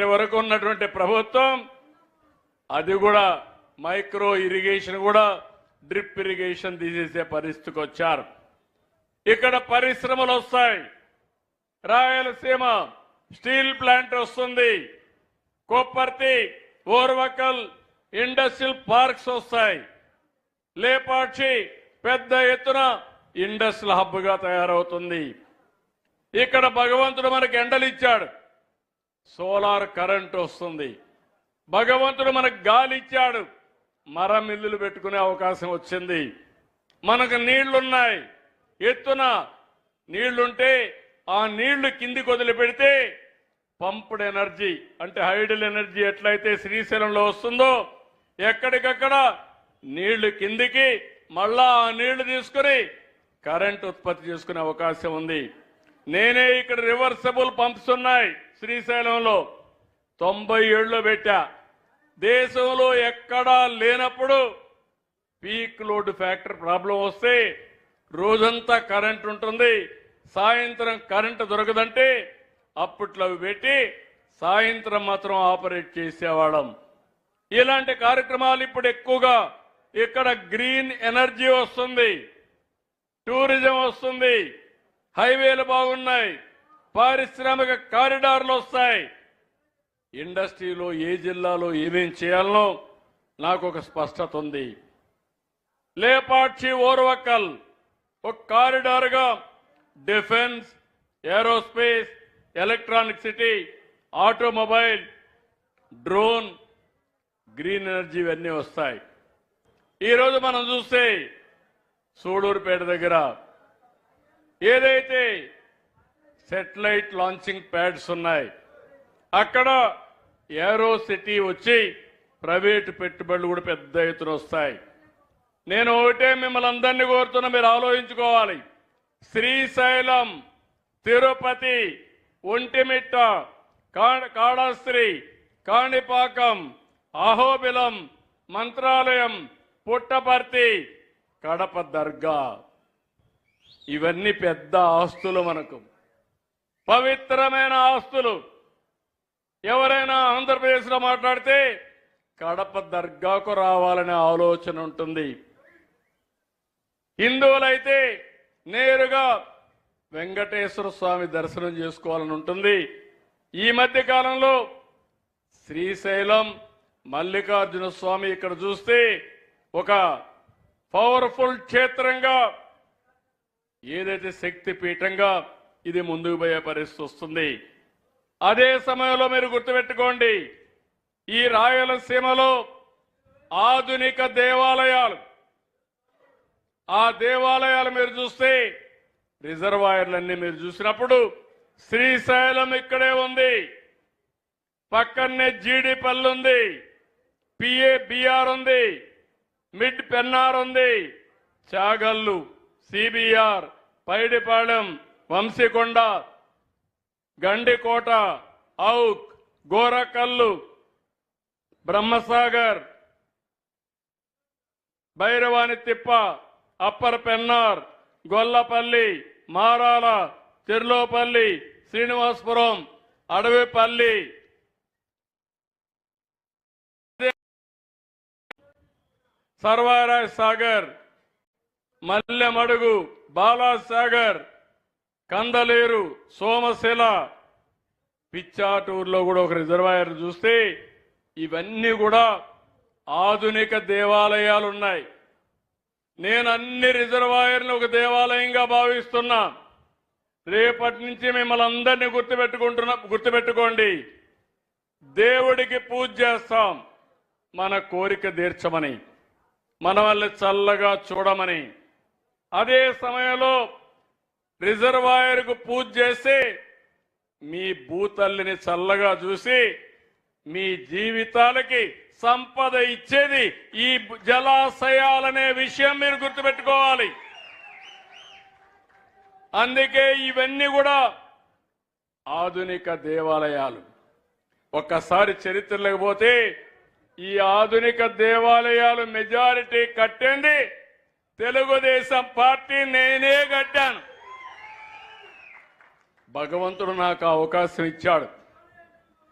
వరకు ఉన్నటువంటి ప్రభుత్వం అది కూడా మైక్రో ఇరిగేషన్ కూడా డ్రిప్ ఇరిగేషన్ తీసేసే పరిస్థితికి వచ్చారు. ఇక్కడ పరిశ్రమలు వస్తాయి. రాయలసీమ స్టీల్ ప్లాంట్ వస్తుంది. కొప్పర్తి, ఓర్వకల్ ఇండస్ట్రియల్ పార్క్స్ వస్తాయి. లేపాక్షి పెద్ద ఎత్తున ఇండస్ట్రియల్ హబ్ గా తయారవుతుంది. ఇక్కడ భగవంతుడు మనకు ఎండలు ఇచ్చాడు, సోలార్ కరెంట్ వస్తుంది. భగవంతుడు మనకు గాలి ఇచ్చాడు, మరం ఇల్లులు పెట్టుకునే అవకాశం వచ్చింది. మనకు నీళ్లున్నాయి, ఎత్తున నీళ్లుంటే ఆ నీళ్లు కిందికి వదిలిపెడితే పంప్డ్ ఎనర్జీ అంటే హైడల్ ఎనర్జీ ఎట్లయితే శ్రీశైలంలో వస్తుందో ఎక్కడికక్కడ నీళ్లు కిందికి మళ్ళా ఆ నీళ్లు తీసుకుని కరెంట్ ఉత్పత్తి చేసుకునే అవకాశం ఉంది. నేనే ఇక్కడ రివర్సబుల్ పంప్స్ ఉన్నాయి శ్రీశైలంలో 97 పెట్టా. దేశంలో ఎక్కడా లేనప్పుడు పీక్ లోడ్ ఫ్యాక్టర్ ప్రాబ్లం వస్తే రోజంతా కరెంట్ ఉంటుంది, సాయంత్రం కరెంట్ దొరకదంటే అప్పట్లో అవి పెట్టి సాయంత్రం మాత్రం ఆపరేట్ చేసేవాళ్ళం. ఇలాంటి కార్యక్రమాలు ఇప్పుడు ఎక్కువగా ఇక్కడ గ్రీన్ ఎనర్జీ వస్తుంది, టూరిజం వస్తుంది, హైవేలు బాగున్నాయి, పారిశ్రామిక కారిడార్లు వస్తాయి. ఇండస్ట్రీలో ఏ జిల్లాలో ఏమేం చేయాలనో నాకు ఒక స్పష్టత ఉంది. లేపాక్షి, ఓర్వకల్ ఒక కారిడార్గా defence, aerospace, electronic city, automobile, drone, green energy ఇవన్నీ వస్తాయి. ఈరోజు మనం చూస్తే సూడూరుపేట దగ్గర ఏదైతే సెటిలైట్ లాంచింగ్ ప్యాడ్స్ ఉన్నాయి అక్కడ ఏరో సిటీ వచ్చి ప్రైవేటు పెట్టుబడులు కూడా పెద్ద ఎత్తున వస్తాయి. నేను ఒకటే మిమ్మల్ని అందరినీ కోరుతున్నా, మీరు ఆలోచించుకోవాలి. శ్రీశైలం, తిరుపతి, ఒంటిమిట్ట, కాళహస్తి, కాణిపాకం, అహోబిలం, మంత్రాలయం, పుట్టపర్తి, కడప దర్గా ఇవన్నీ పెద్ద ఆస్తులు, మనకు పవిత్రమైన ఆస్తులు. ఎవరైనా ఆంధ్రప్రదేశ్లో మాట్లాడితే కడప దర్గాకు రావాలనే ఆలోచన ఉంటుంది. హిందువులైతే నేరుగా వెంకటేశ్వర స్వామి దర్శనం చేసుకోవాలని ఉంటుంది. ఈ మధ్య కాలంలో శ్రీశైలం మల్లికార్జున స్వామి ఇక్కడ చూస్తే ఒక పవర్ఫుల్ క్షేత్రంగా, ఏదైతే శక్తి పీఠంగా ఇది ముందుకు పోయే పరిస్థితి వస్తుంది. అదే సమయంలో మీరు గుర్తుపెట్టుకోండి, ఈ రాయలసీమలో ఆధునిక దేవాలయాలు, ఆ దేవాలయాలు మీరు చూస్తే రిజర్వాయర్లన్నీ మీరు చూసినప్పుడు శ్రీశైలం ఇక్కడే ఉంది, పక్కనే జీడిపల్లి ఉంది, బిఆర్ ఉంది, మిడ్ పెన్నార్ ఉంది, చాగల్లు, సిబిఆర్, పైడిపాళెం, వంశీకొండ, గండికోట, ఔక్, గోరకల్లు, బ్రహ్మసాగర్, భైరవాని తిప్ప, అప్పర్ పెన్నార్, గొల్లపల్లి, మారాల, చెర్లోపల్లి, శ్రీనివాసపురం, అడవిపల్లి, సర్వారాయ్ సాగర్, మల్లెమడుగు, బాలాసాగర్, కందలేరు, సోమశిల, పిచ్చాటూరులో కూడా ఒక రిజర్వాయర్ చూస్తే ఇవన్నీ కూడా ఆధునిక దేవాలయాలు ఉన్నాయి. నేను అన్ని రిజర్వాయర్లు ఒక దేవాలయంగా భావిస్తున్నా. రేపటి నుంచి మిమ్మల్ని అందరినీ గుర్తుపెట్టుకోండి. దేవుడికి పూజ చేస్తాం, మన కోరిక తీర్చమని, మన వల్ల చల్లగా చూడమని. అదే సమయంలో రిజర్వాయర్కు పూజ చేసి మీ భూతల్లిని చల్లగా చూసి మీ జీవితాలకి సంపద ఇచ్చేది ఈ జలాశయాలనే విషయం మీరు గుర్తుపెట్టుకోవాలి. అందుకే ఇవన్నీ కూడా ఆధునిక దేవాలయాలు. ఒక్కసారి చరిత్రలోకి పోతే ఈ ఆధునిక దేవాలయాలు మెజారిటీ కట్టింది తెలుగుదేశం పార్టీ, నేనే కట్టాను. భగవంతుడు నాకు అవకాశం ఇచ్చాడు.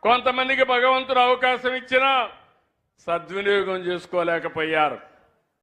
కొంతమందికి భగవంతుడు అవకాశం ఇచ్చినా సద్వినియోగం చేసుకోలేకపోయారు.